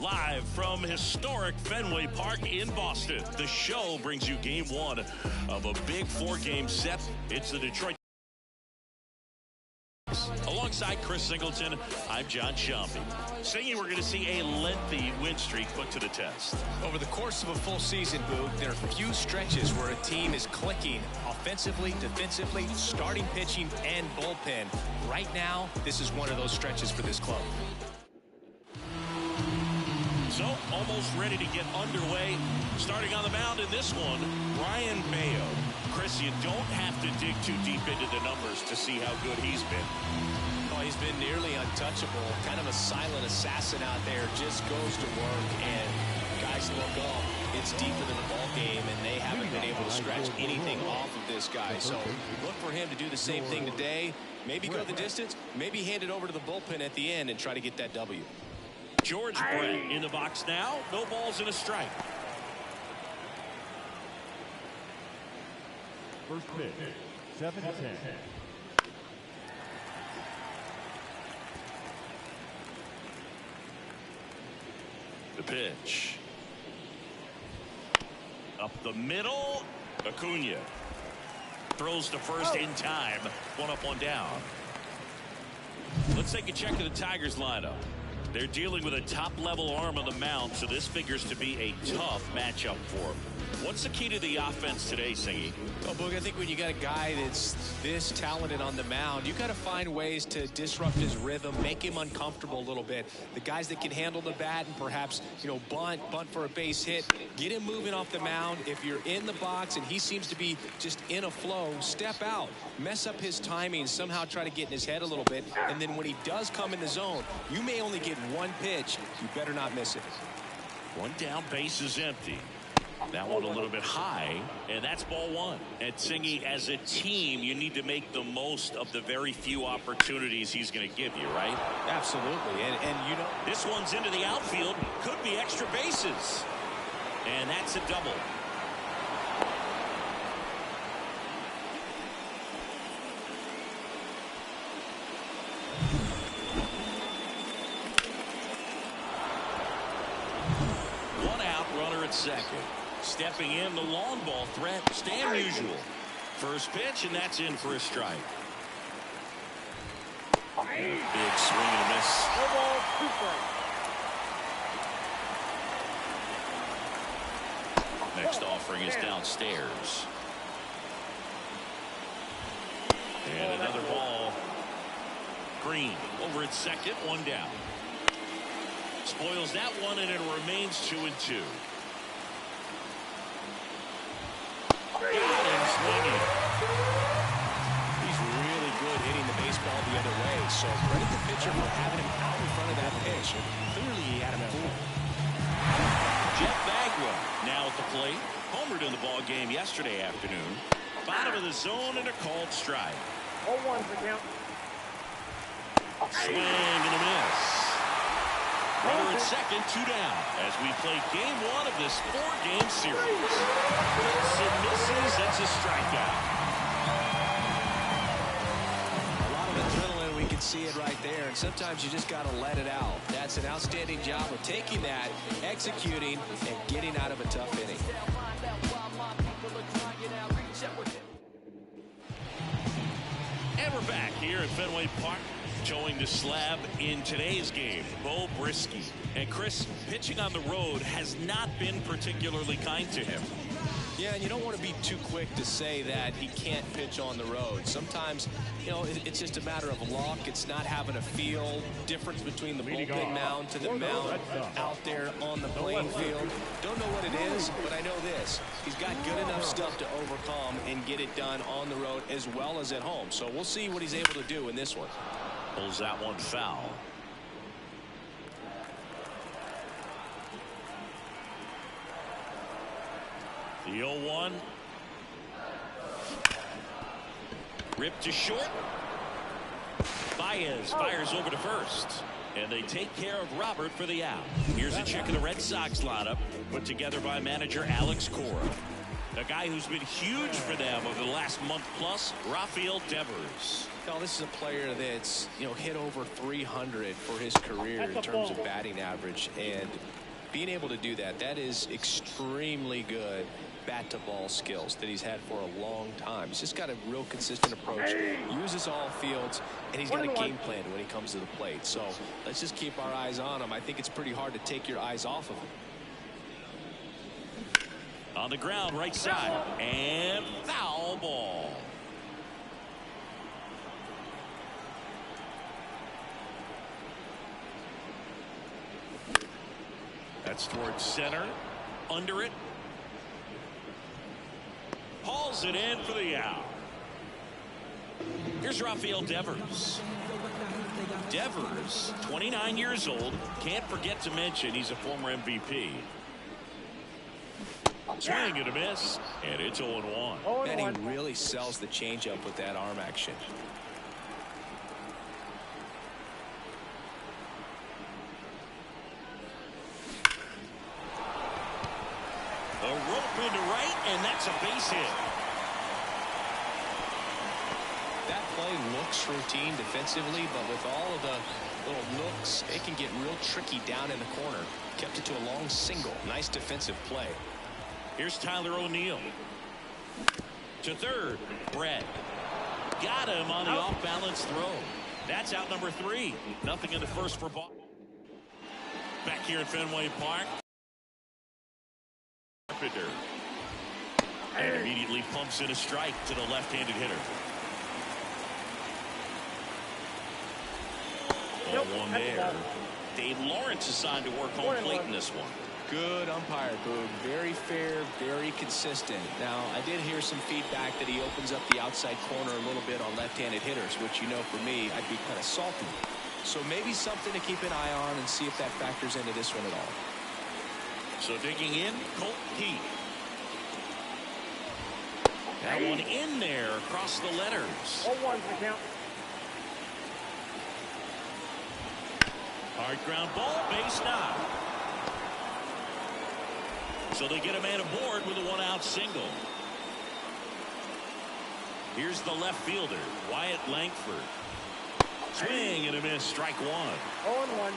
Live from historic Fenway Park in Boston, the show brings you game one of a big four-game set. It's the Detroit. Alongside Chris Singleton, I'm John Shambi. Saying we're going to see a lengthy win streak put to the test. Over the course of a full season, Boog, there are few stretches where a team is clicking offensively, defensively, starting pitching, and bullpen. Right now, this is one of those stretches for this club. So, almost ready to get underway. Starting on the mound in this one, Brian Mayo. Chris, you don't have to dig too deep into the numbers to see how good he's been. Oh, he's been nearly untouchable. Kind of a silent assassin out there. Just goes to work, and guys look up. It's deeper than the ball game, and they haven't been able to scratch anything off of this guy. So look for him to do the same thing today. Maybe go the distance. Maybe hand it over to the bullpen at the end and try to get that W. George Brett in the box now. No balls and a strike. First pitch, 7-10. The pitch. Up the middle. Acuna throws to first in time. One up, one down. Let's take a check of the Tigers lineup. They're dealing with a top-level arm on the mound, so this figures to be a tough matchup for them. What's the key to the offense today, Singy? Well, Boog, I think when you got a guy that's this talented on the mound, you got to find ways to disrupt his rhythm, make him uncomfortable a little bit. The guys that can handle the bat and perhaps, bunt for a base hit, get him moving off the mound. If you're in the box and he seems to be just in a flow, step out, mess up his timing, somehow try to get in his head a little bit. And then when he does come in the zone, you may only get one pitch. You better not miss it. One down, base is empty. That one a little bit high, and that's ball one. And Singy, as a team, you need to make the most of the very few opportunities he's going to give you, right? Absolutely. And this one's into the outfield. Could be extra bases. And that's a double. One out, runner at second. Stepping in, the long ball threat, Stan Musial. First pitch, and that's in for a strike. Big swing and a miss. Next offering is downstairs. And another ball. Green over at second, one down. Spoils that one, and it remains 2-2. Got him swinging. He's really good hitting the baseball the other way. So credit the pitcher for having him out in front of that pitch. Clearly he had him fooled. Jeff Bagwell now at the plate. Homered in the ball game yesterday afternoon. Bottom of the zone and a called strike. 0-1 for count. Swing and a miss. Runner at second, two down, as we play game one of this four-game series. Hits and misses, that's a strikeout. A lot of adrenaline, we can see it right there, and sometimes you just got to let it out. That's an outstanding job of taking that, executing, and getting out of a tough inning. And we're back here at Fenway Park. Showing the slab in today's game, Bo Brisky. And Chris, pitching on the road has not been particularly kind to him. Yeah, and you don't want to be too quick to say that he can't pitch on the road. Sometimes, it's just a matter of luck. It's not having a feel. Difference between the bullpen mound to the mound out there on the playing field. Don't know what it is, but I know this. He's got good enough stuff to overcome and get it done on the road as well as at home. So we'll see what he's able to do in this one. Pulls that one foul. The 0-1. Ripped to short. Baez fires over to first. And they take care of Robert for the out. Here's a check of the Red Sox lineup put together by manager Alex Cora. A guy who's been huge for them over the last month plus, Rafael Devers. Well, this is a player that's, hit over 300 for his career in terms of batting average. And being able to do that, that is extremely good bat-to-ball skills that he's had for a long time. He's just got a real consistent approach, uses all fields, and he's got a game plan when he comes to the plate. So let's just keep our eyes on him. I think it's pretty hard to take your eyes off of him. On the ground, right side, and foul ball. That's towards center, under it. Hauls it in for the out. Here's Rafael Devers. Devers, 29 years old. Can't forget to mention he's a former MVP. Swing and a miss, and it's 0-1. And he really sells the changeup with that arm action. A rope into right, and that's a base hit. That play looks routine defensively, but with all of the little nooks, it can get real tricky down in the corner. Kept it to a long single. Nice defensive play. Here's Tyler O'Neill. To third, Brett. Got him on the off-balance throw. That's out number 3. Nothing in the first for Boston. Back here at Fenway Park. And immediately pumps in a strike to the left-handed hitter. 0-1 there. Dave Lawrence assigned to work home plate in this one. Good umpire, Boog. Very fair, very consistent. Now, I did hear some feedback that he opens up the outside corner a little bit on left-handed hitters, which, for me, I'd be kind of salty. So maybe something to keep an eye on and see if that factors into this one at all. So digging in, Colt Heath. That one in there across the letters. 0-1 the count. Hard ground ball, base knock. So they get a man aboard with a one-out single. Here's the left fielder, Wyatt Langford. Swing and a miss, strike 1. 0-1.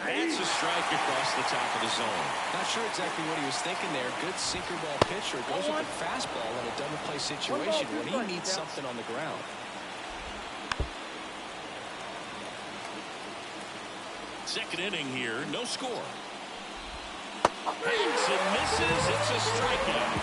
That's a strike across the top of the zone. Not sure exactly what he was thinking there. Good sinker ball pitcher. Goes with the fastball in a double play situation when he needs something on the ground. Second inning here, no score. Hits and misses. It's a strikeout.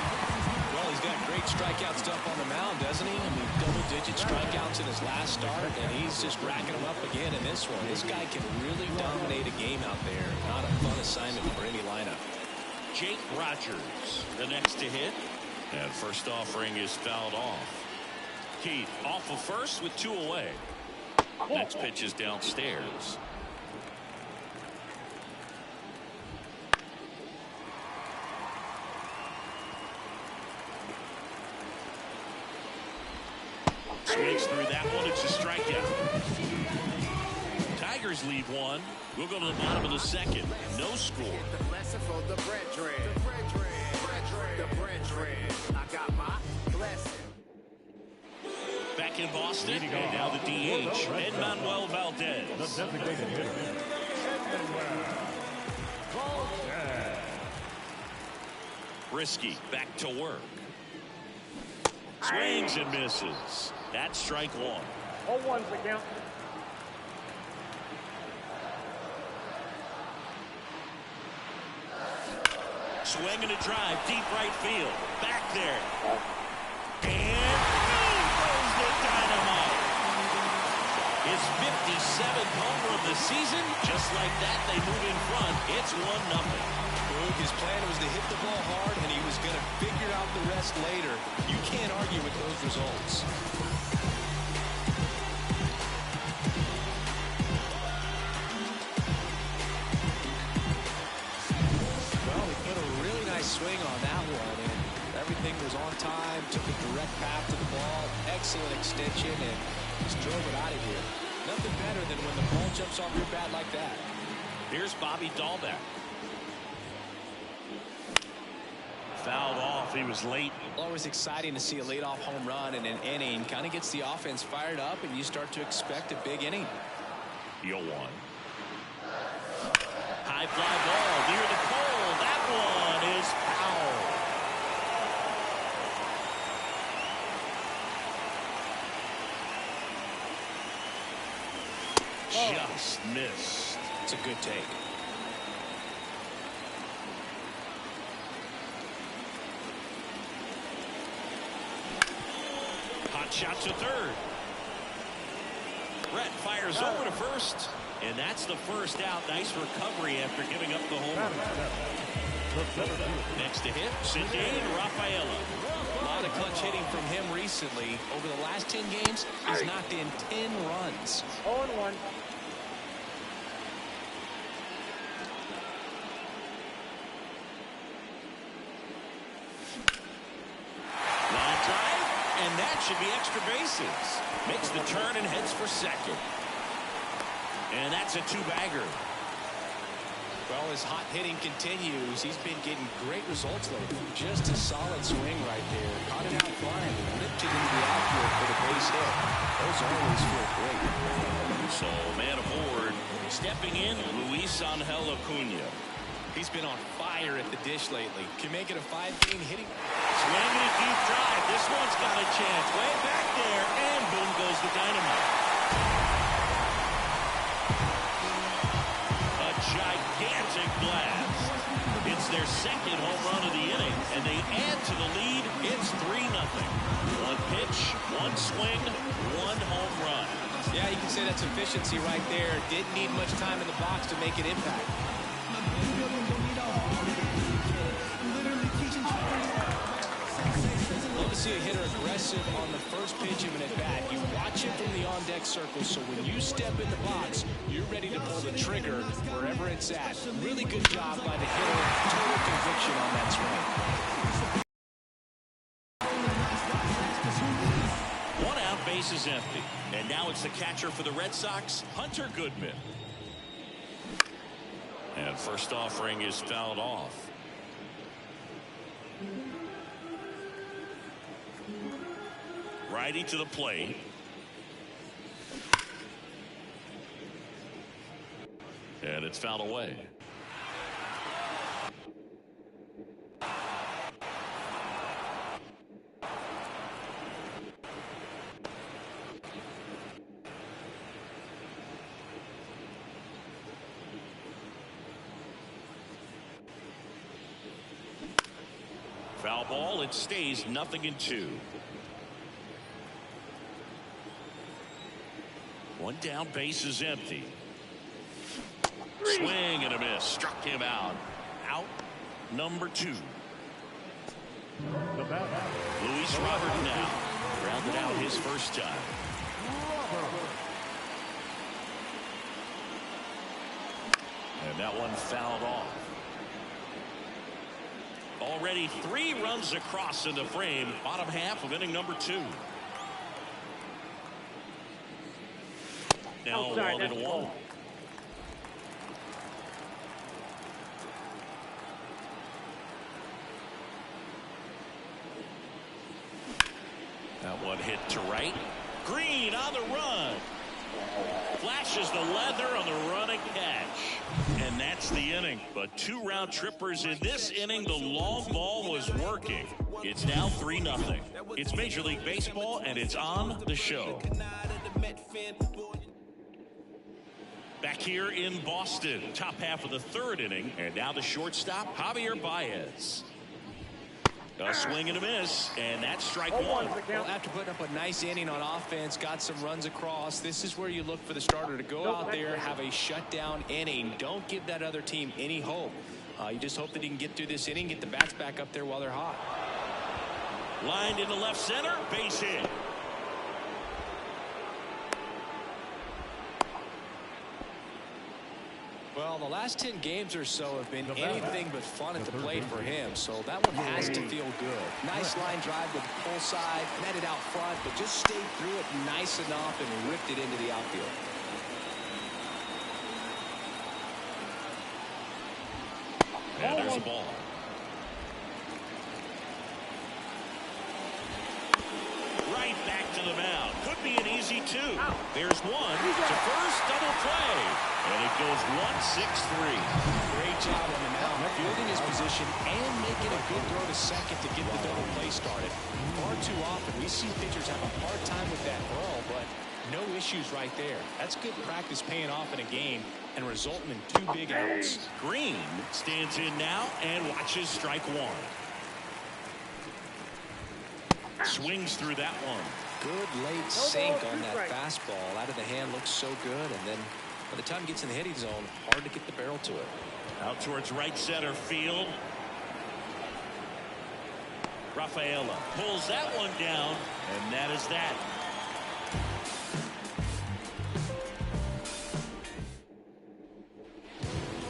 Well, he's got great strikeout stuff on the mound, doesn't he? I mean, double-digit strikeouts in his last start, and he's just racking them up again in this one. This guy can really dominate a game out there. Not a fun assignment for any lineup. Jake Rogers, the next to hit. And first offering is fouled off. Keith off of first with 2 away. Next pitch is downstairs. Swings through that one. It's a strikeout. Tigers lead 1. We'll go to the bottom of the second. No score. Back in Boston, and now the DH, Edmanuel Valdez. The designated hitter, Brisky back to work. Swings and misses. That's strike 1. 0-1's the count. Swing and a drive, deep right field. Back there. And he throws the dynamite. His 57th homer of the season. Just like that, they move in front. It's 1-0. His plan was to hit the ball hard, and he was going to figure out the rest later. You can't argue with those results. Well, he put a really nice swing on that one, and everything was on time, took a direct path to the ball, excellent extension, and just drove it out of here. Nothing better than when the ball jumps off your bat like that. Here's Bobby Dahlbeck. Fouled off. He was late. Always exciting to see a leadoff home run in an inning. Kind of gets the offense fired up, and you start to expect a big inning. 0-1. High fly ball near the pole. That one is foul. Just missed. It's a good take. Hot shot to third. Brett fires over to first, and that's the first out. Nice recovery after giving up the home run. Next to hit, Cindane Rafaela. A lot of clutch hitting from him recently. Over the last 10 games, he's knocked in 10 runs. 0-1. Line drive, and that should be extra bases. Makes the turn and heads for second. And that's a two-bagger. Well, his hot hitting continues. He's been getting great results lately. Just a solid swing right there. Caught it out flying and ripped it into the outfield for the base hit. Those always feel great. So, man aboard, stepping in, Luis Angel Acuna. He's been on fire at the dish lately. Can make it a 5-game hitting. Swinging a deep drive. This one's got a chance. Way back there, and boom goes the dynamite. A gigantic blast. It's their second home run of the inning, and they add to the lead. It's 3-0. One pitch, one swing, one home run. Yeah, you can say that's efficiency right there. Didn't need much time in the box to make an impact. Love to see a hitter aggressive on the first pitch of an at-bat. You watch it from the on-deck circle, so when you step in the box, you're ready to pull the trigger wherever it's at. Really good job by the hitter. Total conviction on that swing. One out, base is empty. And now it's the catcher for the Red Sox, Hunter Goodman. And first offering is fouled off. Righty to the plate. And it's fouled away. Foul ball. It stays 0-2. One down, base is empty. Swing and a miss. Struck him out. Out number 2. Luis Robert now. Grounded out his first time. And that one fouled off. Already 3 runs across in the frame. Bottom half of inning number 2. Now 1-1. That one hit to right. Green on the run. Flashes the leather on the running catch. And that's the inning. But 2 round trippers in this inning. The long ball was working. It's now 3-0. It's Major League Baseball, and it's on the show. Back here in Boston, top half of the 3rd inning, and now the shortstop, Javier Baez. A swing and a miss, and that's strike 1. Well, after putting up a nice inning on offense, got some runs across, this is where you look for the starter to go out there, have a shutdown inning. Don't give that other team any hope. You just hope that he can get through this inning, get the bats back up there while they're hot. Lined into left center, base hit. Well, the last 10 games or so have been anything but fun at the plate for him, so that one has to feel good. Nice line drive to the pull side, netted out front, but just stayed through it nice enough and ripped it into the outfield. And there's a ball. 2. There's one to first, double play. And it goes 1-6-3. Great job on the mound, fielding his position and making a good throw to second to get the double play started. Far too often we see pitchers have a hard time with that ball, but no issues right there. That's good practice paying off in a game and resulting in 2 big outs. Green stands in now and watches strike 1. Swings through that one. Good late sink on that fastball. Out of the hand, looks so good, and then by the time it gets in the hitting zone, hard to get the barrel to it. Out towards right center field. Rafaela pulls that one down, and that is that.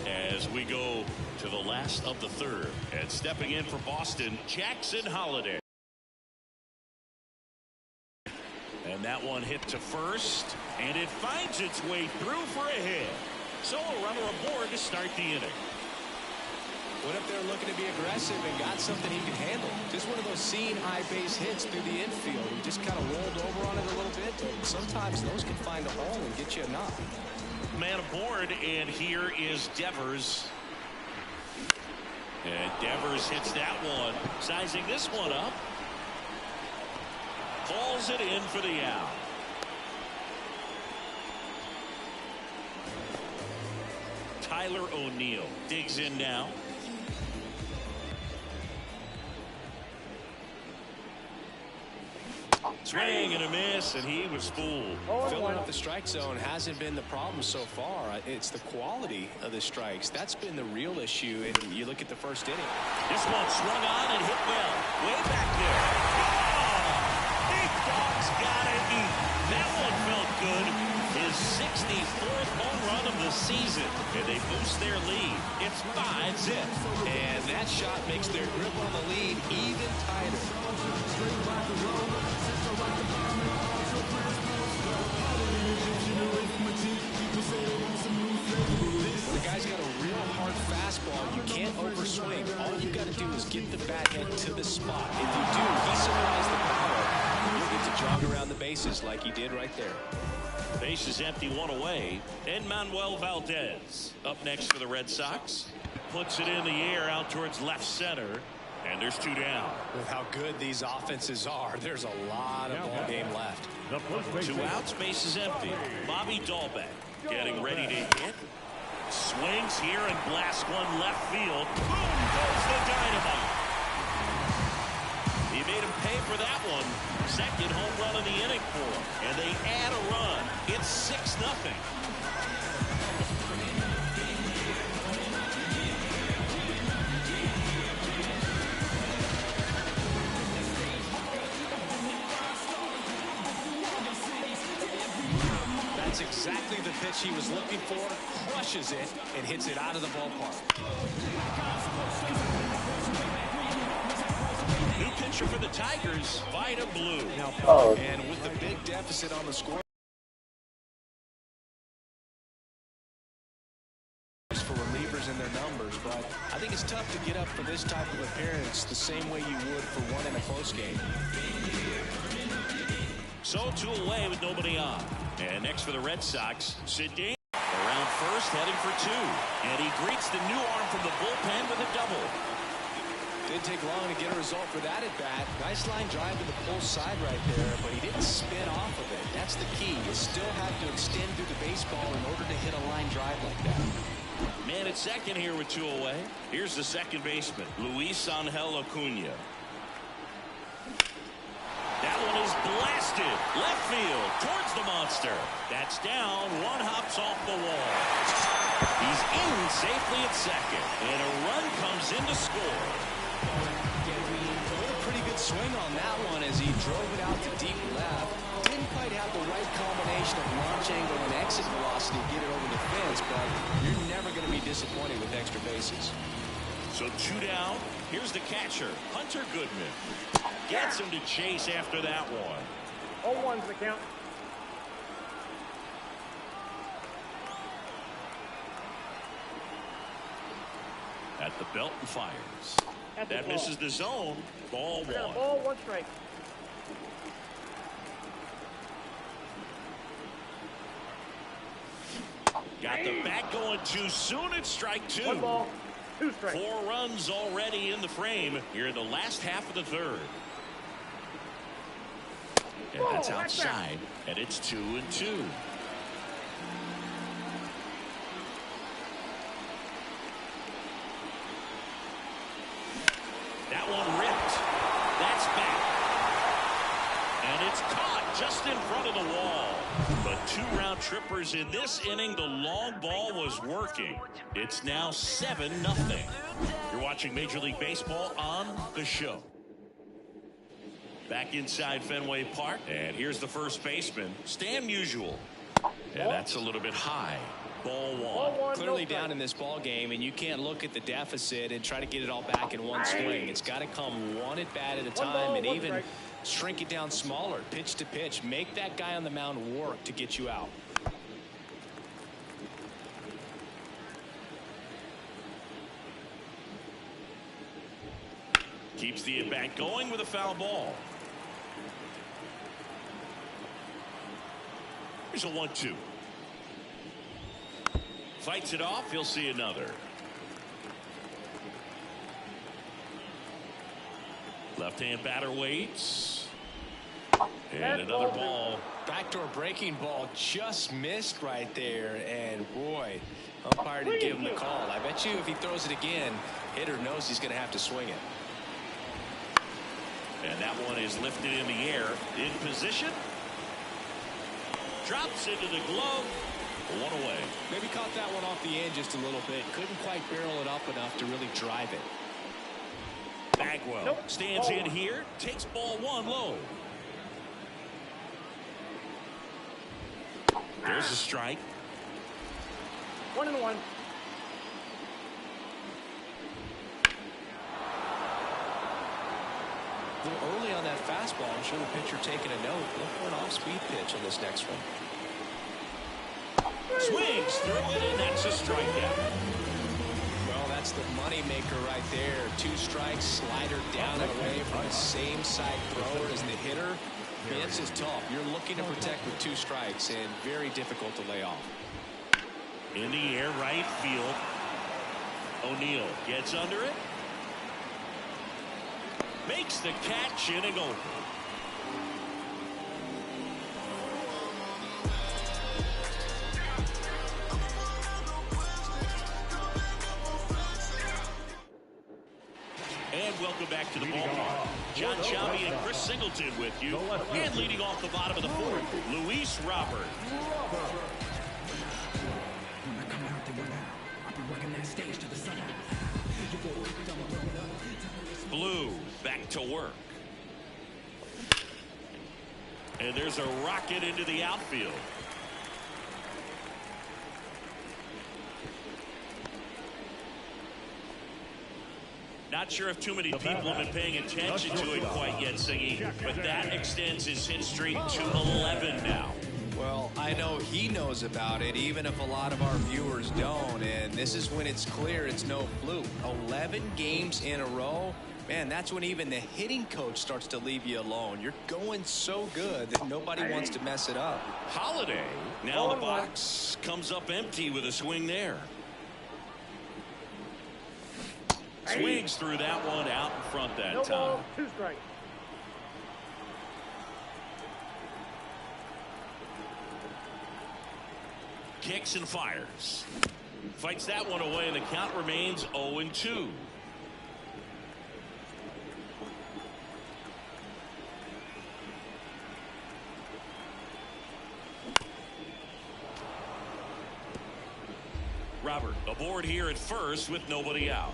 As we go to the last of the 3rd, and stepping in for Boston, Jackson Holliday. And that one hit to first, and it finds its way through for a hit. So a runner aboard to start the inning. Went up there looking to be aggressive and got something he could handle. Just one of those seeing high base hits through the infield. He just kind of rolled over on it a little bit, but sometimes those can find a hole and get you a knock. Man aboard, and here is Devers. And Devers hits that one, sizing this one up. Calls it in for the out. Tyler O'Neill digs in now. Swing and a miss, and he was fooled. Filling up the strike zone hasn't been the problem so far. It's the quality of the strikes. That's been the real issue. And you look at the first inning. This one swung on and hit well. Way back there. Oh, big dog's got it. That one felt good. His 64th home run of the season. And they boost their lead. It's 5-0. And that shot makes their grip on the lead even tighter. The guy's got a real hard fastball. You can't overswing. All you got to do is get the bat head to the spot. If you do, he supplies the power. You'll get to jog around the bases like he did right there. Base is empty, one away. And Manuel Valdez up next for the Red Sox. Puts it in the air out towards left center. And there's 2 down. With how good these offenses are, there's a lot of ball game left. 2 outs, base is empty. Bobby Dahlbeck getting ready to hit. Swings here and blasts one left field. Boom goes the dynamite. He made him pay for that one. Second home run of the inning for him. And they add a run. It's 6-0. That's exactly the pitch he was looking for. Crushes it and hits it out of the ballpark. New pitcher for the Tigers, Vida Blue. And with the big deficit on the score for relievers in their numbers, but I think it's tough to get up for this type of appearance the same way you would for one in a close game. So 2 away with nobody on. And next for the Red Sox, Sid Davis around first, heading for 2. And he greets the new arm from the bullpen with a double. Didn't take long to get a result for that at bat. Nice line drive to the pull side right there, but he didn't spin off of it. That's the key. You still have to extend through the baseball in order to hit a line drive like that. Man at second here with 2 away. Here's the second baseman, Luis Angel Acuna. That one is blasted left field towards the monster. That's down. One hops off the wall. He's in safely at second, and a run comes in to score. A pretty good swing on that one as he drove it out to deep left. Didn't quite have the right combination of launch angle and exit velocity to get it over the fence, but you're never going to be disappointed with extra bases. So 2 down. Here's the catcher, Hunter Goodman. Gets him to chase after that one. 0-1's the count. At the belt and fires. That misses the zone. Ball 1. Ball 1 strike. Got the bat going too soon. It's strike 2. 1 ball, 2 strikes. 4 runs already in the frame here in the last half of the third. And that's outside, and it's 2-2. That one ripped. That's back. And it's caught just in front of the wall. But 2 round trippers in this inning. The long ball was working. It's now 7-0. You're watching Major League Baseball on the show. Back inside Fenway Park. And here's the first baseman, Stan Musial. And that's a little bit high. Ball 1. Clearly down in this ball game, and you can't look at the deficit and try to get it all back in one swing. It's got to come one at bat at a time, and even shrink it down smaller, pitch to pitch. Make that guy on the mound work to get you out. Keeps the at-bat going with a foul ball. Here's a 1-2. Fights it off. He'll see another. Left-hand batter waits. And another ball. Backdoor breaking ball just missed right there. And boy, umpire didn't give him the call. I bet you if he throws it again, hitter knows he's going to have to swing it. And that one is lifted in the air. In position. Drops into the glove. 1 away. Maybe caught that one off the end just a little bit. Couldn't quite barrel it up enough to really drive it. Bagwell stands in here. Takes ball 1 low. There's a strike. 1-1. A little early on that fastball. I'm sure the pitcher taking a note. Look for an off-speed pitch on this next one. Swings through it, and that's a strikeout. Well, that's the money maker right there. 2 strikes, slider down and away from the same side thrower as the hitter. This is tough. You're looking to protect with 2 strikes, and very difficult to lay off. In the air, right field. O'Neill gets under it. Makes the catch, inning over. And welcome back to the ballpark. John Shelby and Chris Singleton with you. And leading off the bottom of the 4th, Luis Robert. Blue back to work. And there's a rocket into the outfield. Not sure if too many people have been paying attention to it quite yet, Siggy, but that extends his hit streak to 11 now. Well, I know he knows about it, even if a lot of our viewers don't. And this is when it's clear it's no fluke. 11 games in a row. Man, that's when even the hitting coach starts to leave you alone. You're going so good that nobody wants to mess it up. Holiday. Now the box comes up empty with a swing there. Swings through that one out in front that time. Ball, 2 strikes. Kicks and fires. Fights that one away, and the count remains 0-2. Robert aboard here at first with nobody out.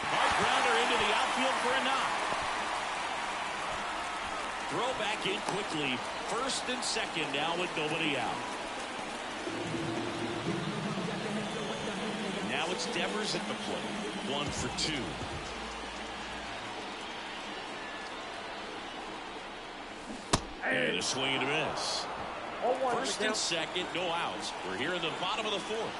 Hard grounder into the outfield for a knock. Throw back in quickly. First and second now with nobody out. Now it's Devers at the plate. 1 for 2. And a swing and a miss. First and second, no outs. We're here in the bottom of the 4th.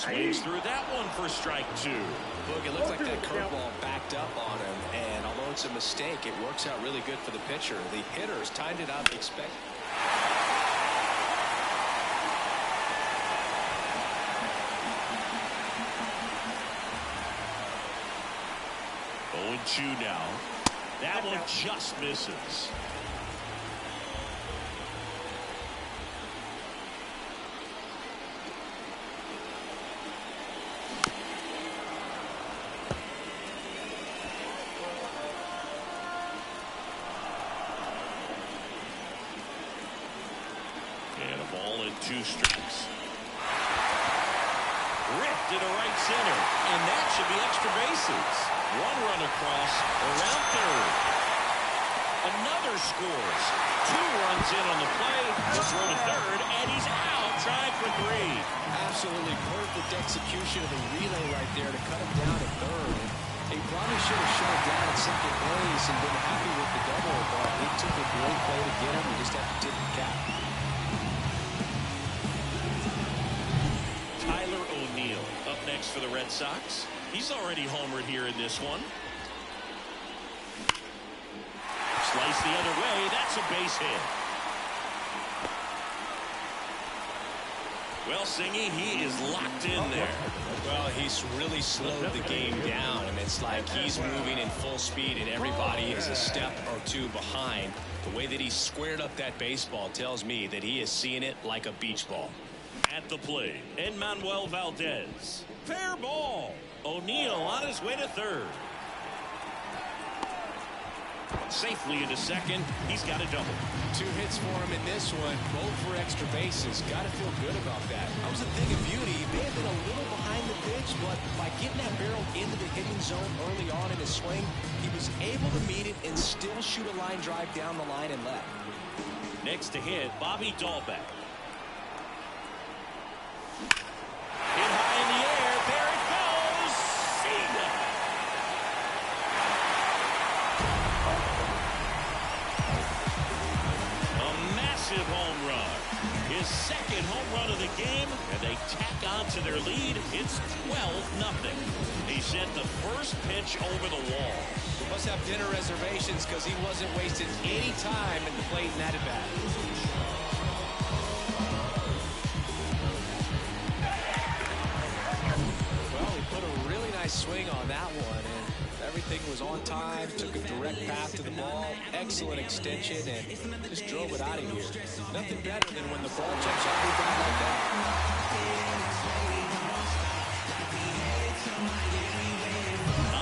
swings through that one for strike 2. Look, it looked like that curveball backed up on him, and although it's a mistake, it works out really good for the pitcher. The hitters timed it up, expect. 0-2 now. That one just misses. And a ball and 2 strikes. Ripped into right center, and that should be extra bases. One run across around third. Another scores. 2 runs in on the play. The throw to third, and he's out trying for 3. Absolutely perfect execution of the relay right there to cut him down at third. He probably should have shut him down at second base and been happy with the double, but it took a great play to get him. You just have to tip the cap. Up next for the Red Sox. He's already homered here in this one. Slice the other way. That's a base hit. Well, Singy, he is locked in there. Well, he's really slowed the game down, and it's like he's moving in full speed, and everybody is a step or 2 behind. The way that he squared up that baseball tells me that he is seeing it like a beach ball. At the plate, Manuel Valdez. Fair ball. O'Neill on his way to third. Safely into second. He's got a double. 2 hits for him in this one, both for extra bases. Got to feel good about that. That was a thing of beauty. He may have been a little behind the pitch, but by getting that barrel into the hitting zone early on in his swing, he was able to meet it and still shoot a line drive down the line and left. Next to hit, Bobby Dahlbeck. Hit high in the air. There it goes. See that. A massive home run. His second home run of the game, and they tack on to their lead. It's 12-0. He sent the first pitch over the wall. He must have dinner reservations because he wasn't wasting any time at the plate in that at-bat. Swing on that one, and everything was on time. Took a direct path to the ball, excellent extension, and just drove it out of here. Nothing better than when the ball jumps off your bat like that.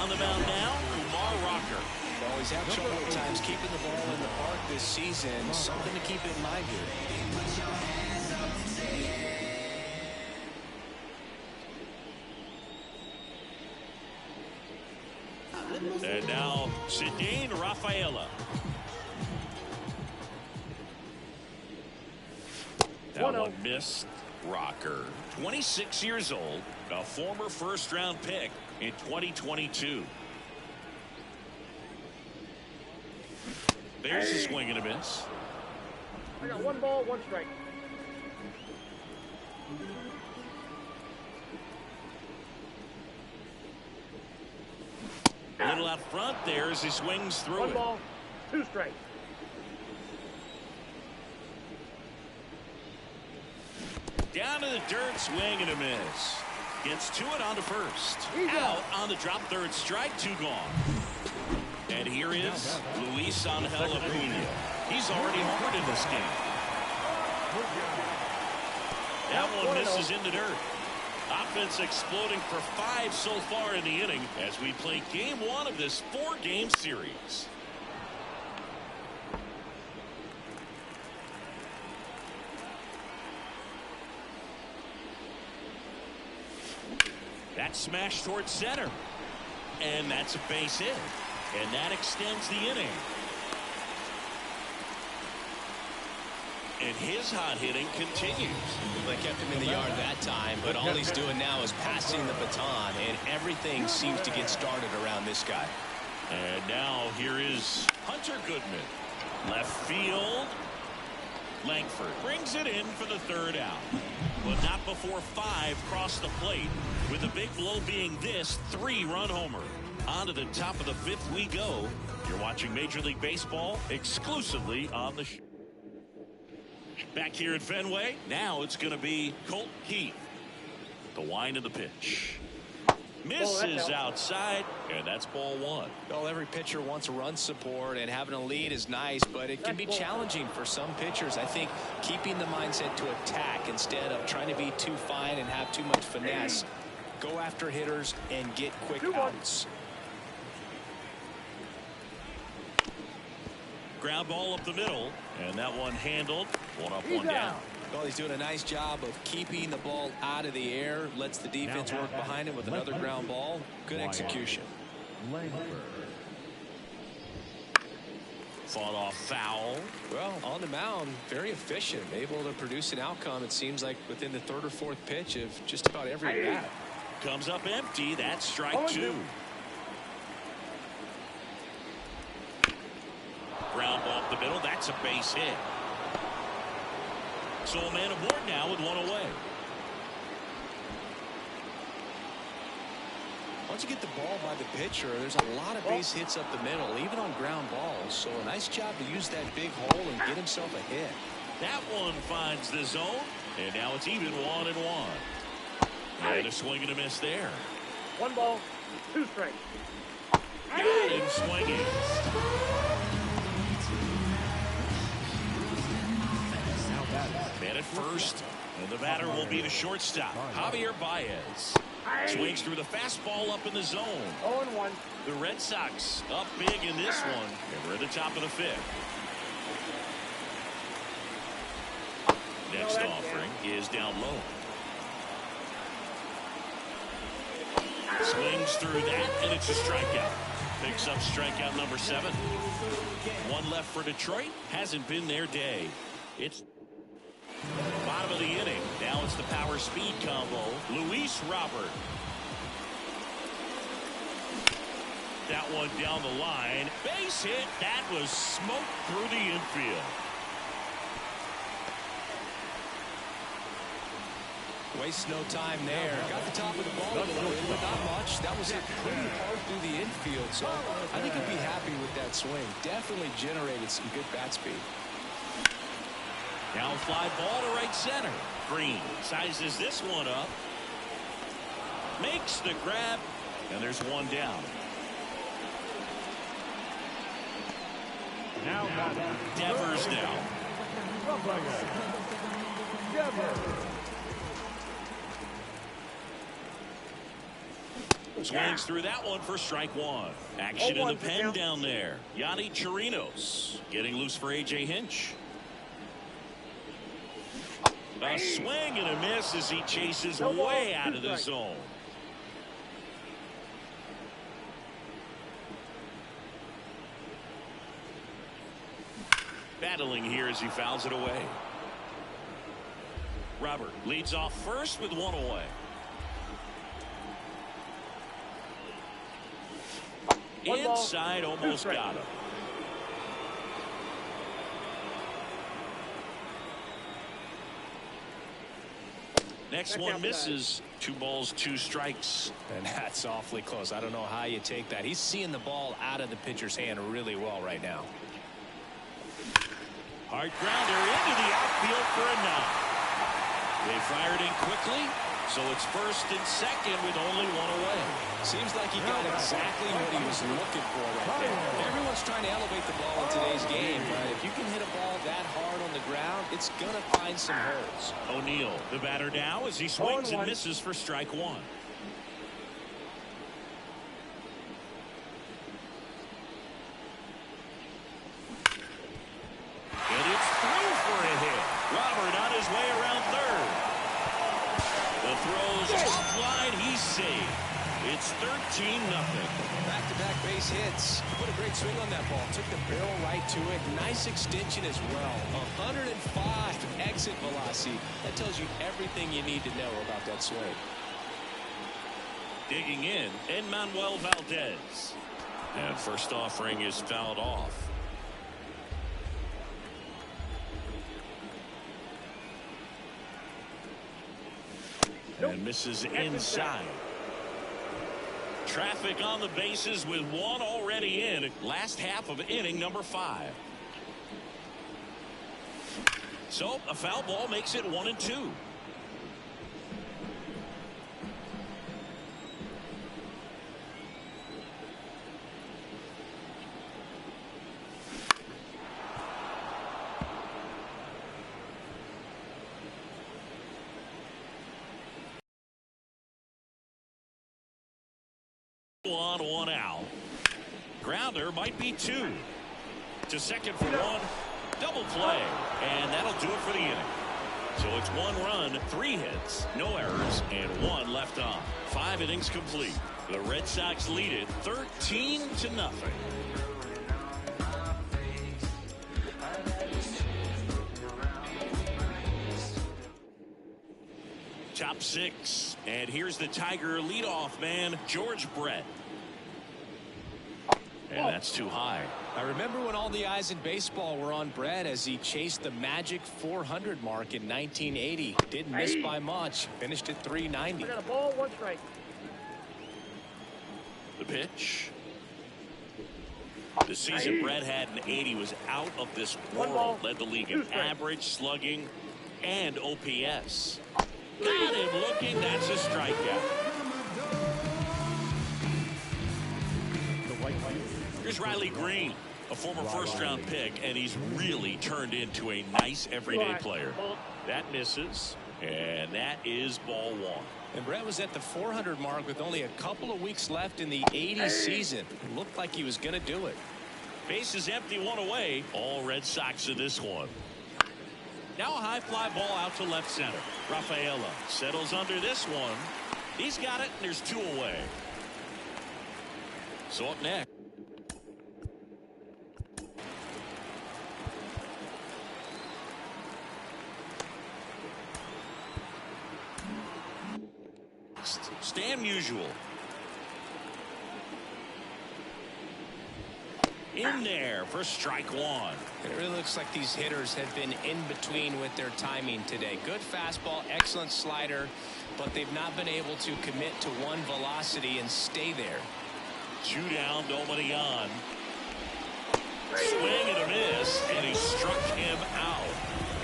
On the mound now, Kumar Rocker. Well, he's had trouble at times keeping the ball in the park this season. Something to keep in mind here. And now, Cedane Rafaela. That one missed. Rocker, 26 years old, a former first-round pick in 2022. There's a swing and a miss. I got 1 ball, 1 strike. A little out front there as he swings through 1 it. ball, 2 strikes. Down to the dirt, swing and a miss. Gets to it on to first. Out on the drop, third strike, 2 gone. And here is Luis Angel Acuna. He's already homered in this game. That one misses in the dirt. Offense exploding for 5 so far in the inning as we play game 1 of this 4-game series. That smash towards center. And that's a base hit. And that extends the inning. And his hot hitting continues. They kept him in the yard that time, but all he's doing now is passing the baton, and everything seems to get started around this guy. And now here is Hunter Goodman. Left field. Langford brings it in for the third out. But not before 5 cross the plate, with the big blow being this 3-run homer. On to the top of the 5th we go. You're watching Major League Baseball exclusively on the Back here at Fenway, now it's going to be Colt Keith. The wind of the pitch. Misses outside, and that's ball 1. Well, every pitcher wants run support, and having a lead is nice, but it can be challenging for some pitchers. I think keeping the mindset to attack instead of trying to be too fine and have too much finesse. Go after hitters and get quick outs. Ground ball up the middle, and that one handled. 1 up, 1 down. Well, he's doing a nice job of keeping the ball out of the air. Lets the defense work behind him with another ground ball. Good execution. Fought off foul. Well, on the mound, very efficient. Able to produce an outcome, it seems like, within the 3rd or 4th pitch of just about every bat. Comes up empty. That's strike 2. Ground ball up the middle. That's a base hit. So a man aboard now with 1 away. Once you get the ball by the pitcher, there's a lot of base hits up the middle, even on ground balls. So a nice job to use that big hole and get himself a hit. That one finds the zone, and now it's even 1-1. And a swing and a miss there. 1 ball, 2 strikes. Got him swinging. Man at first, and the batter will be the shortstop, Javier Baez. Swings through the fastball up in the zone. 0-1. The Red Sox up big in this one, and we're at the top of the 5th. Next offering is down low. Swings through that, and it's a strikeout. Picks up strikeout number 7. 1 left for Detroit. Hasn't been their day. It's bottom of the inning. Now it's the power speed combo. Luis Robert. That one down the line. Base hit. That was smoked through the infield. Waste no time there. Got the top of the ball a little bit, but not much. That was hit pretty hard through the infield, so I think he'll be happy with that swing. Definitely generated some good bat speed. Now fly ball to right center. Green sizes this one up. Makes the grab, and there's 1 down. Now Devers now. Swings through that one for strike 1. Action in the pen down there. Yadi Chirinos getting loose for A.J. Hinch. A swing and a miss as he chases way out of the zone. Battling here as he fouls it away. Robert leads off first with 1 away. Inside, almost got him. Next one misses. 2 balls, 2 strikes. And that's awfully close. I don't know how you take that. He's seeing the ball out of the pitcher's hand really well right now. Hard grounder into the outfield for a knock. They fired in quickly, so it's first and second with only 1 away. Seems like he got exactly what he was looking for right there. Everyone's trying to elevate the ball in today's game, but if you can hit a ball that hard on the ground, it's going to find some holes. O'Neill, the batter now, as he swings and misses for strike 1. And it's through for a hit. Robert on his way around third. The throw's offline. He's safe. It's 13-0. Back-to-back base hits. Put a great swing on that ball. Took the barrel right to it. Nice extension as well. 105 exit velocity. That tells you everything you need to know about that swing. Digging in, Manuel Valdez. And first offering is fouled off. And misses inside. Traffic on the bases with one already in. Last half of inning number 5. So a foul ball makes it 1-2. On 1 out. Grounder might be 2. To second for 1. Double play. And that'll do it for the inning. So it's 1 run, 3 hits, no errors, and 1 left on. 5 innings complete. The Red Sox lead it 13-0. Top 6. And here's the Tiger leadoff man, George Brett. And that's too high. I remember when all the eyes in baseball were on Brett as he chased the magic 400 mark in 1980. Didn't miss by much. Finished at 390. I got a ball, 1 strike. The pitch. The season Brett had in 80 was out of this world. Led the league in average, slugging, and OPS. Got him looking. That's a strikeout. Here's Riley Green, a former first-round pick, and he's really turned into a nice everyday player. That misses, and that is ball 1. And Brett was at the 400 mark with only a couple of weeks left in the 80 season. It looked like he was going to do it. Base is empty, 1 away. All Red Sox in this one. Now a high fly ball out to left center. Rafaela settles under this one. He's got it, and there's 2 away. So up next. Stan Musial. In there for strike 1. It really looks like these hitters have been in between with their timing today. Good fastball, excellent slider, but they've not been able to commit to one velocity and stay there. 2 down, nobody on. Swing and a miss, and he struck him out.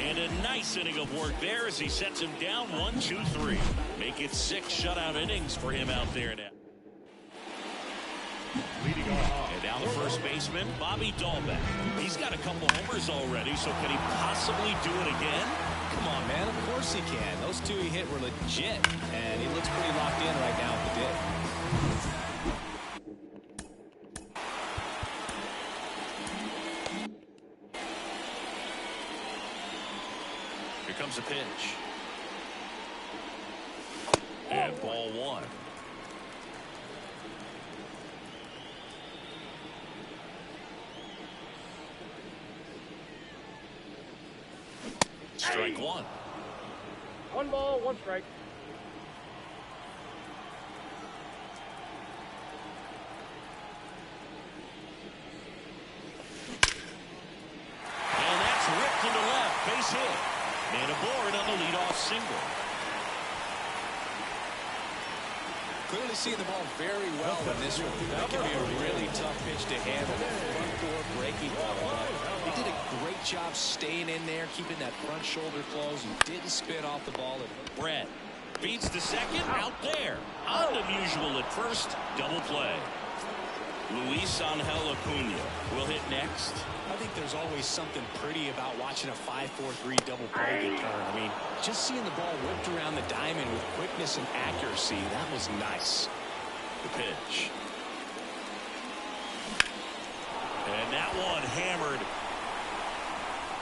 And a nice inning of work there as he sets him down 1-2-3. Make it 6 shutout innings for him out there now. And now the first baseman, Bobby Dahlbeck. He's got a couple homers already, so can he possibly do it again? Come on, man. Of course he can. Those 2 he hit were legit, and he looks pretty locked in right now with the dip. Here comes a pitch. And ball 1. Strike 1. 1 ball, 1 strike. And that's ripped into left. Base hit. And aboard on the leadoff single. Clearly seeing the ball very well in this one. That can be a really tough pitch to handle. Front 4 breaking ball. He did a great job staying in there, keeping that front shoulder closed. He didn't spit off the ball. Brett feeds to second, out there. Unusual at first, double play. Luis Angel Acuna will hit next. I think there's always something pretty about watching a 5-4-3 double play get turned. I mean, just seeing the ball whipped around the diamond with quickness and accuracy, that was nice. The pitch. And that one hammered.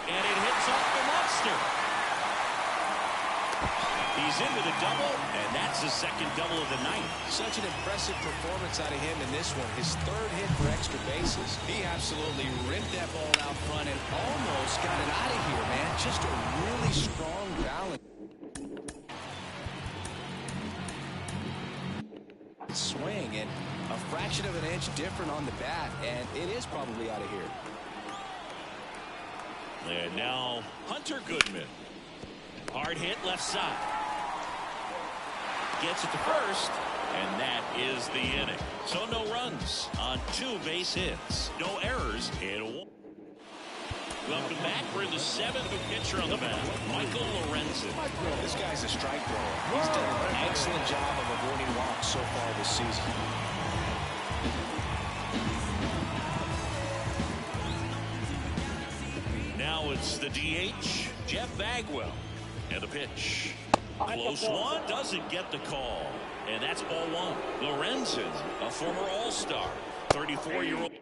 And it hits off the monster. He's into the double, and that's the second double of the night. Such an impressive performance out of him in this one. His 3rd hit for extra bases. He absolutely ripped that ball out front and almost got it out of here, man. Just a really strong balance. Swing, and a fraction of an inch different on the bat, and it is probably out of here. And now Hunter Goodman. Hard hit left side. gets it to first, and that is the inning. So no runs on 2 base hits, no errors in 1. Welcome back. We're in the 7th pitcher on the mound, Michael Lorenzen. This guy's a strike thrower. He's done an excellent job of avoiding walks so far this season. Now it's the DH, Jeff Bagwell. And the pitch. Close one, doesn't get the call. And that's ball 1. Lorenzen, a former All-Star, 34-year-old.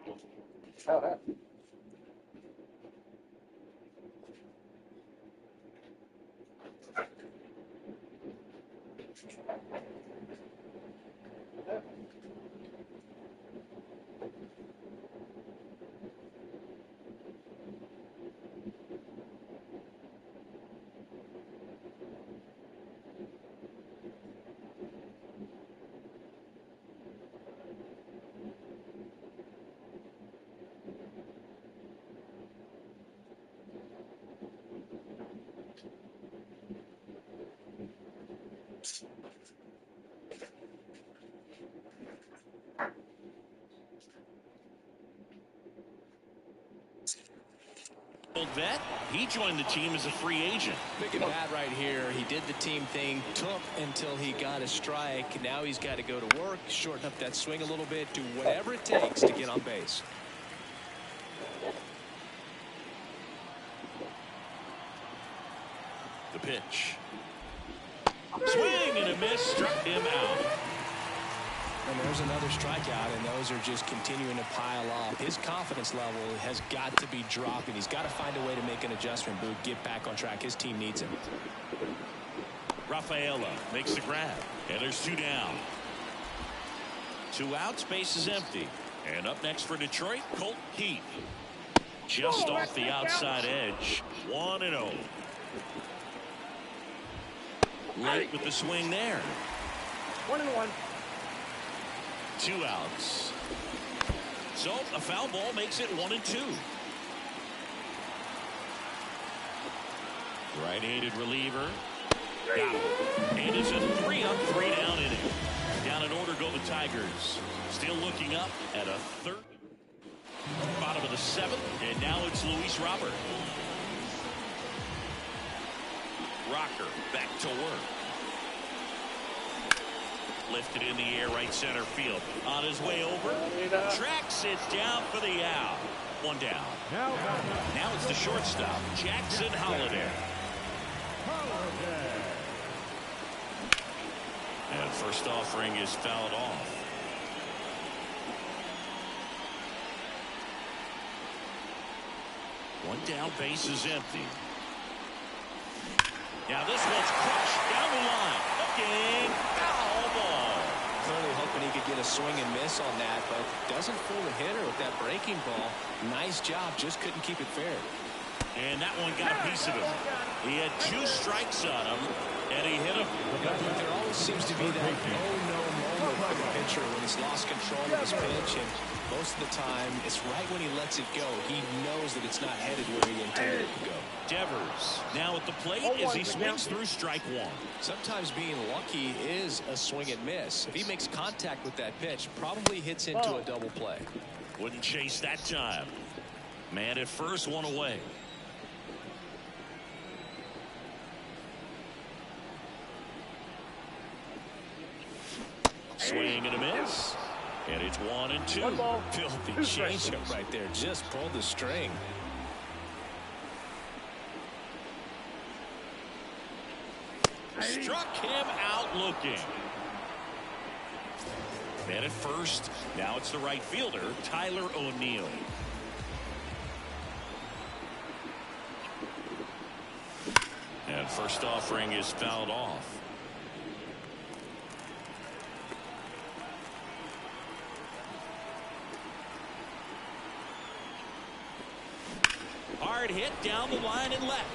Vet, he joined the team as a free agent. Big at bat right here. He did the team thing, took until he got a strike. Now he's got to go to work, shorten up that swing a little bit, do whatever it takes to get on base. The pitch. Swing and a miss, struck him out. And there's another strikeout, and those are just continuing to pile up. His confidence level has got to be dropping. He's got to find a way to make an adjustment, Boog, get back on track. His team needs him. Rafaela makes the grab, and there's 2 down. 2 outs, base is empty. And up next for Detroit, Colt Heath. Just off the outside edge, 1-0. Late with the swing there. 1-1. 2 outs. So a foul ball makes it 1-2. Right-handed reliever. Got him. And it's a 3-up, 3-down inning. Down in order go the Tigers. Still looking up at a third. Bottom of the 7th. And now it's Luis Robert. Rocker back to work. Lifted in the air, right center field. On his way over. Tracks it down for the out. 1 down. Now it's the shortstop, Jackson Holliday. And first offering is fouled off. One down, base is empty. Now this one's crushed down the line. Looking, foul ball. Clearly hoping he could get a swing and miss on that, but doesn't fool the hitter with that breaking ball. Nice job, just couldn't keep it fair. And that one got a piece of him. He had 2 strikes on him, and he hit him. There always seems to be that oh-no moment for the pitcher when he's lost control of his pitch, and most of the time, it's right when he lets it go. He knows that it's not headed where he intended it to go. Devers now at the plate as he swings through strike 1. Sometimes being lucky is a swing and miss. If he makes contact with that pitch, probably hits into a double play. Wouldn't chase that time. Man at first, 1 away. Swing and a miss. And it's 1-2. Filthy changeup right there. Just pulled the string. Struck him out looking. Man at first. Now it's the right fielder, Tyler O'Neill. And first offering is fouled off. Hard hit down the line and left.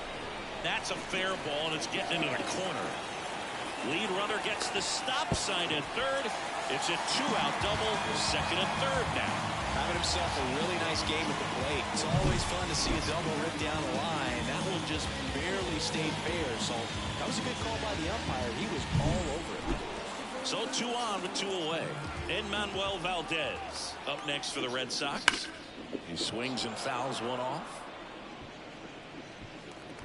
That's a fair ball, and it's getting into the corner. Lead runner gets the stop sign at third. It's a 2-out double, second and third now. Having himself a really nice game at the plate. It's always fun to see a double rip down the line. That one just barely stayed fair, so that was a good call by the umpire. He was all over it. So 2 on with 2 away. And Manuel Valdez up next for the Red Sox. He swings and fouls one off.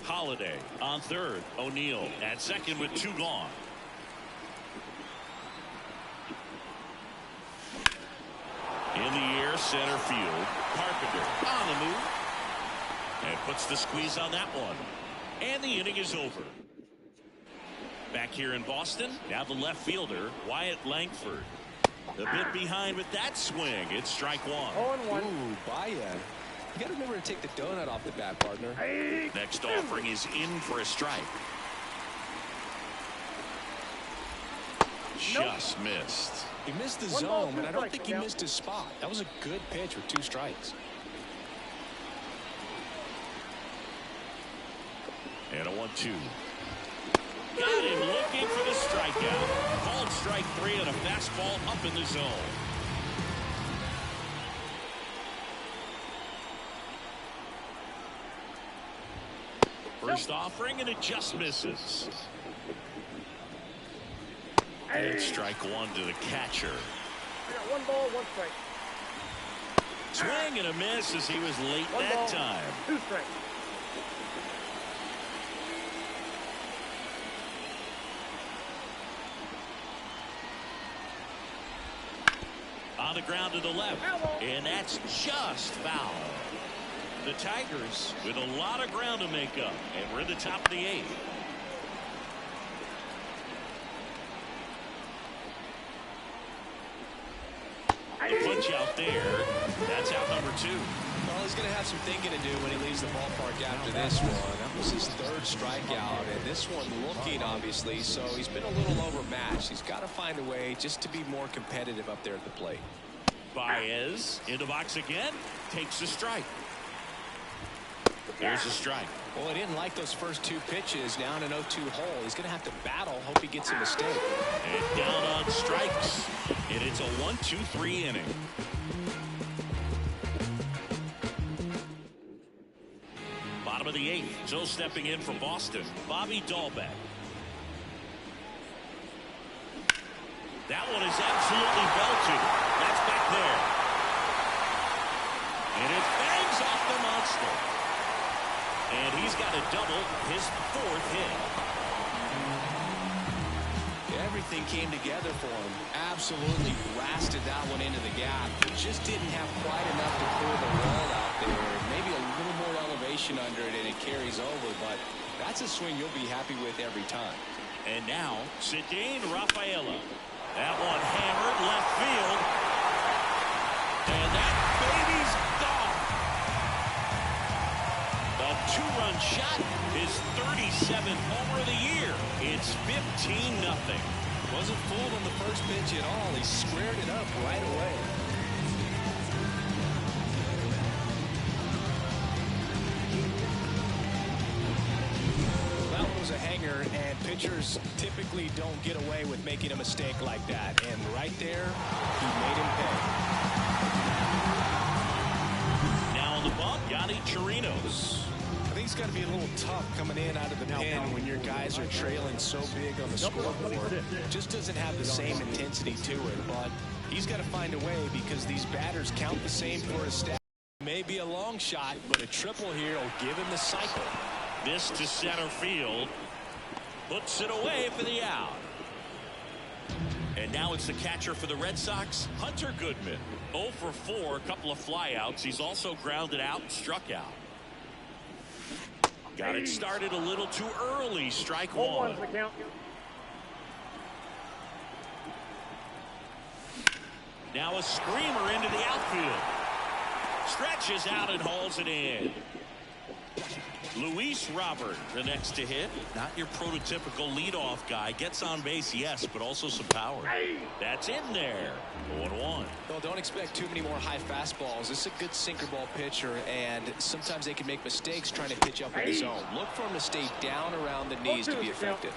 Holiday on third. O'Neill at second with 2 gone. In the air, center field. Carpenter on the move. And puts the squeeze on that one. And the inning is over. Back here in Boston, now the left fielder, Wyatt Langford. A bit behind with that swing. It's strike 1. 0-1. Ooh, Baez. You got to remember to take the donut off the bat, partner. Next offering is in for a strike. Just missed. He missed the 1 ball, zone, 2 but I don't strikes, think he yeah. missed his spot. That was a good pitch with 2 strikes. And a 1-2. Got him looking for the strikeout. Called strike 3 and a fastball up in the zone. First offering and it just misses. And strike 1 to the catcher. I got 1 ball, 1 strike. Swing and a miss as he was late 1 that ball, time. 2 strikes. On the ground to the left. And that's just foul. The Tigers with a lot of ground to make up. And we're in the top of the 8th. The punch out there. That's out number 2. Well, he's going to have some thinking to do when he leaves the ballpark after this one. That was his 3rd strikeout, and this one looking, obviously, so he's been a little overmatched. He's got to find a way just to be more competitive up there at the plate. Baez in the box again. Takes the strike. There's a strike. Well, he didn't like those first 2 pitches. Now in an 0-2 hole. He's going to have to battle. Hope he gets a mistake. And down on strikes. And it's a 1-2-3 inning. Bottom of the 8th. So stepping in for Boston, Bobby Dahlbeck. That one is absolutely belted. That's back there. And it bangs off the monster. And he's got a double, his 4th hit. Everything came together for him. Absolutely blasted that one into the gap. Just didn't have quite enough to clear the wall out there. Maybe a little more elevation under it and it carries over, but that's a swing you'll be happy with every time. And now, Cedane Rafaela. That one hammered left field. And that baby's gone. A 2-run shot, his 37th homer of the year. It's 15-0. Wasn't fooled on the first pitch at all. He squared it up right away. That one was a hanger, and pitchers typically don't get away with making a mistake like that. And right there, he made him pay. Now on the bump, Yadi Chirinos. I think it's got to be a little tough coming in out of the pen when your guys are trailing so big on the scoreboard. Just doesn't have the same intensity to it, but he's got to find a way because these batters count the same for his stat. Maybe a long shot, but a triple here will give him the cycle. This to center field. Puts it away for the out. And now it's the catcher for the Red Sox, Hunter Goodman. 0 for 4, a couple of flyouts. He's also grounded out and struck out. Got it started a little too early. Strike 1. 0-1's the count. Now a screamer into the outfield. Stretches out and hauls it in. Luis Robert, the next to hit. Not your prototypical leadoff guy. Gets on base, yes, but also some power. That's in there. 1-1. Well, don't expect too many more high fastballs. This is a good sinker ball pitcher, and sometimes they can make mistakes trying to pitch up in the zone. Look for him to stay down around the knees to be effective.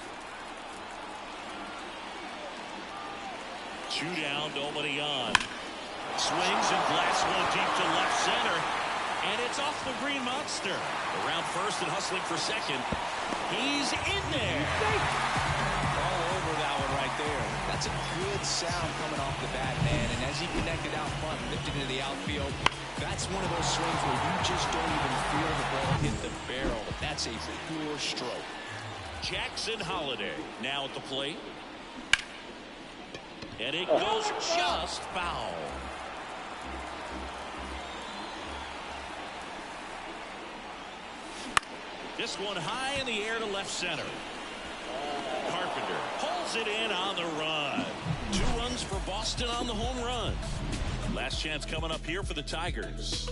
2 down, nobody on. Swings and blasts one deep to left center. And it's off the Green Monster. Around first and hustling for second. He's in there. All over that one right there. That's a good sound coming off the bat, man. And as he connected out front, lifted into the outfield, that's one of those swings where you just don't even feel the ball hit the barrel. That's a pure stroke. Jackson Holliday now at the plate. And it goes just foul. This one high in the air to left center. Carpenter pulls it in on the run. 2 runs for Boston on the home run. Last chance coming up here for the Tigers.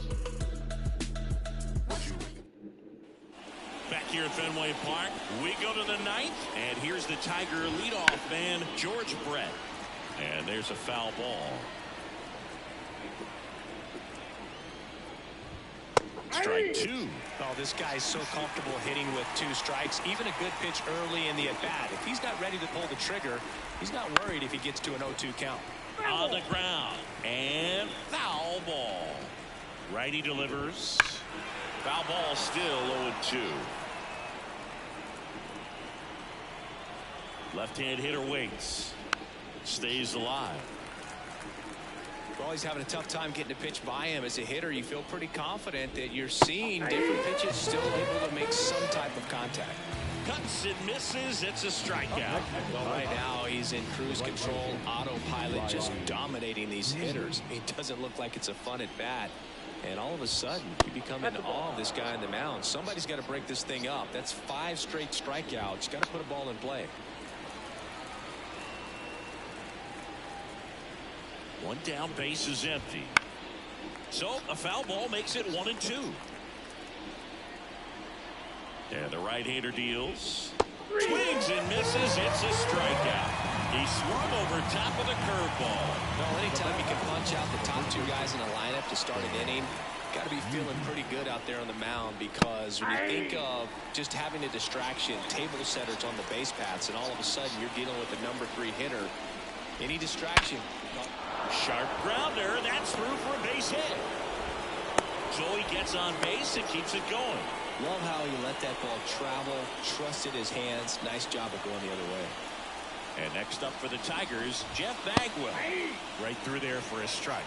Back here at Fenway Park, we go to the 9th, and here's the Tiger leadoff man, George Brett. And there's a foul ball. Strike 2. Oh, this guy's so comfortable hitting with 2 strikes. Even a good pitch early in the at-bat. If he's not ready to pull the trigger, he's not worried if he gets to an 0-2 count. On the ground. And foul ball. Righty delivers. Foul ball still 0-2. Left-hand hitter waits. Stays alive. Well, he's having a tough time getting a pitch by him. As a hitter, you feel pretty confident that you're seeing different pitches, still able to make some type of contact. Cuts and misses. It's a strikeout. Well, right now he's in cruise control, autopilot, just dominating these hitters. It doesn't look like it's a fun at bat. And all of a sudden, you become in awe of this guy on the mound. Somebody's got to break this thing up. That's 5 straight strikeouts. Got to put a ball in play. One down, base is empty. So a foul ball makes it 1-2. And the right-hander deals. Swings and misses. It's a strikeout. He swung over top of the curveball. Well, anytime you can punch out the top 2 guys in a lineup to start an inning, got to be feeling pretty good out there on the mound, because when you think of just having a distraction, table setters on the base paths, and all of a sudden you're dealing with the number 3 hitter, any distraction. Sharp grounder. That's through for a base hit. So he gets on base and keeps it going. Love how he let that ball travel, trusted his hands. Nice job of going the other way. And next up for the Tigers, Jeff Bagwell. Right through there for a strike.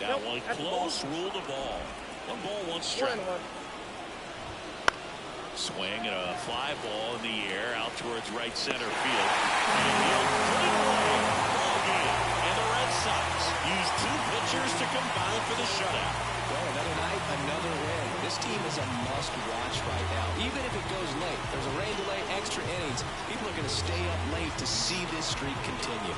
That one close, ruled a ball. 1 ball, 1 strike. Swing and a fly ball in the air out towards right center field. And the Red Sox use 2 pitchers to combine for the shutout. Well, another night, another win. This team is a must-watch right now. Even if it goes late, there's a rain delay, extra innings. People are going to stay up late to see this streak continue.